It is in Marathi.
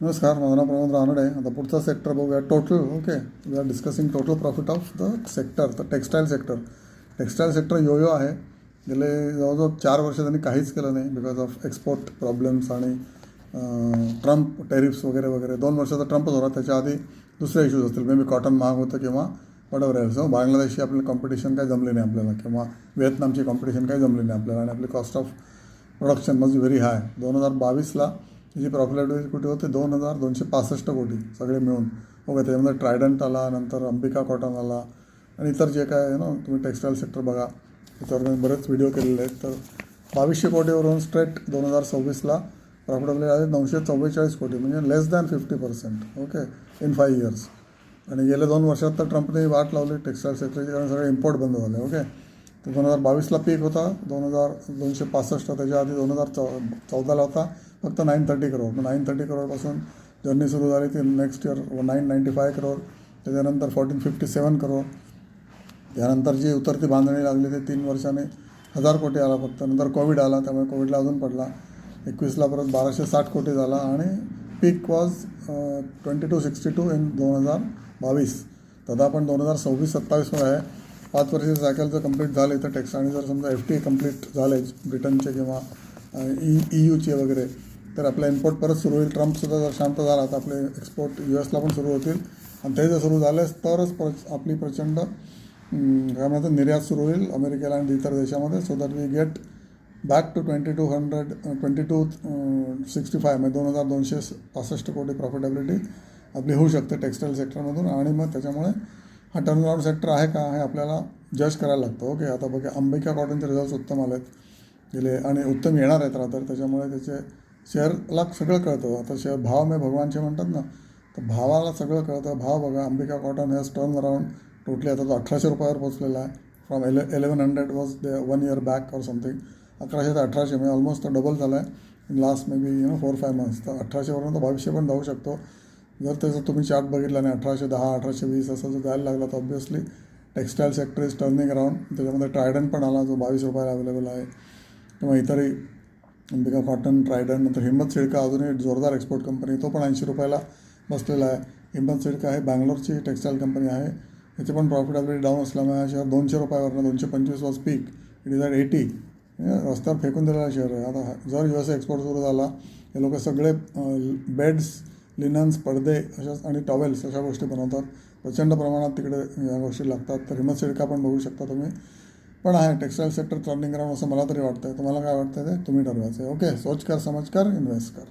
नमस्कार, माझं नाव प्रमोद रानडे आहे. आता पुढचा सेक्टर बघूया. Total okay, we are discussing total profit of the sector. तर टेक्स्टाईल सेक्टर यो आहे. गेले जवळजवळ 4 वर्ष त्यांनी काहीच केलं नाही बिकॉज ऑफ एक्सपोर्ट प्रॉब्लेम्स आणि ट्रम्प टेरिफ्स वगैरे वगैरे. 2 वर्षाचा ट्रम्पच होता, त्याच्या आधी दुसरे इश्यूज असतील, मे बी कॉटन महाग होतं किंवा वॉटएव्हर एल्स. बांगलादेशची आपली कॉम्पिटिशन काही जमली नाही आपल्याला, किंवा व्हिएतनामची कॉम्पिटिशन काही जमली नाही आपल्याला, आणि आपली कॉस्ट ऑफ प्रोडक्शन मज व्हेरी हाय. 2022ला जी प्रॉफिटेबिलिटी कुठे होते 2265 कोटी सगळे मिळून. ओके, त्याच्यामध्ये ट्रायडंट आला, नंतर अंबिका कॉटन आला, आणि इतर जे काय आहे ना, तुम्ही टेक्स्टाईल सेक्टर बघा, त्याच्यावर मी बरेच व्हिडिओ केलेले आहेत. तर 2200 कोटीवरून स्ट्रेट 2026ला प्रॉफिटेबिलिटी आले 944 कोटी, म्हणजे लेस दॅन 50%. Okay, in 5 years. आणि गेल्या 2 वर्षात तर ट्रम्पने वाट लावली टेक्स्टाईल सेक्टरची, कारण सगळे इम्पोर्ट बंद झाले. ओके, तर 2022ला पीक होता 2265, त्याच्या आधी 2014ला होता फक्त 930 करोड. मग 930 करोडपासून जर्नी सुरू झाली ती नेक्स्ट इयर 995 करोड, त्याच्यानंतर 1457 करोड. त्यानंतर जी उतरती बांधणी लागली ते 3 वर्षाने 1000 कोटी आला फक्त. नंतर कोविड आला, त्यामुळे कोविडला अजून पडला. 21ला परत 1260 कोटी झाला, आणि पीक वॉज 2262 इन 2022. तर आपण 2026-27मध्ये आहे. 5 वर्षाचे सायकल जर कंप्लीट झाले तर आणि जर समजा FTA कंप्लीट झाले ब्रिटनचे किंवा EUचे वगैरे, तर आपला इम्पोर्ट परत सुरू होईल. ट्रम्पसुद्धा जर शांत झाला तर आपले एक्सपोर्ट US ला पण सुरू होतील, आणि ते जर सुरू झालेच तरच आपली प्रचंड काय म्हणतात निर्यात सुरू होईल अमेरिकेला आणि इतर देशामध्ये. So that we get back to 2265 म्हणजे 2265 कोटी प्रॉफिटेबिलिटी आपली होऊ शकते टेक्स्टाईल सेक्टरमधून. आणि मग त्याच्यामुळे हा टर्नअराउंड सेक्टर आहे का हे आपल्याला जज करायला लागतं. ओके, आता बघा, अंबिका कॉटनचे रिझल्ट्स उत्तम आले आहेत गेले, आणि उत्तम येणार आहेत राहतात. त्याच्यामुळे त्याचे शेअरला सगळं कळतं. आता शेअर भाव मे भगवानचे म्हणतात ना, तर भावाला सगळं कळतं. भाव बघा, Ambika cotton has turn around totally. आता तो 1800 रुपयावर पोचलेला आहे. फ्रॉम 1100 वॉज 1 year बॅक और समथिंग. 1100 ते 1800 म्हणजे ऑलमोस्ट डबल झाला आहे in last may be 4-5 months. तर 1800वरून तर 2200 पण जाऊ शकतो जर त्याचा तुम्ही चार्ट बघितला. आणि 1810 1820 असं जर जायला लागला तर obviously textile sector is turning around. त्याच्यामध्ये ट्रायडंट पण आला, जो 22 रुपयाला अवेलेबल आहे, किंवा इतरही अंबिका कॉटन, ट्रायडंट. नंतर हिम्मत सिडका, अजूनही जोरदार एक्सपोर्ट कंपनी, तो पण 80 रुपयाला बसलेला आहे. हिम्मत सिडका आहे बँगलोरची टेक्स्टाईल कंपनी आहे. याची पण प्रॉफिटेबिलिटी डाऊन असल्यामुळे हा share 200 रुपयावरनं 225 was peak, it is at 80. रस्त्यावर फेकून दिलेला शेअर आहे. आता जर USA एक्सपोर्ट सुरू झाला, हे लोक सगळे बेड्स, लिनन्स, पडदे अशा आणि टॉवेल्स अशा गोष्टी बनवतात. प्रचंड प्रमाणात तिकडे या गोष्टी लागतात. तर हिम्मत सिडका पण बघू शकता तुम्ही. पण आहे टेक्स्टाईल सेक्टर टर्निंग अराउंड असं मला तरी वाटतं. तुम्हाला काय वाटतं ते तुम्ही ठरवायचं आहे. ओके, सोच कर समज कर इन्व्हेस्ट कर.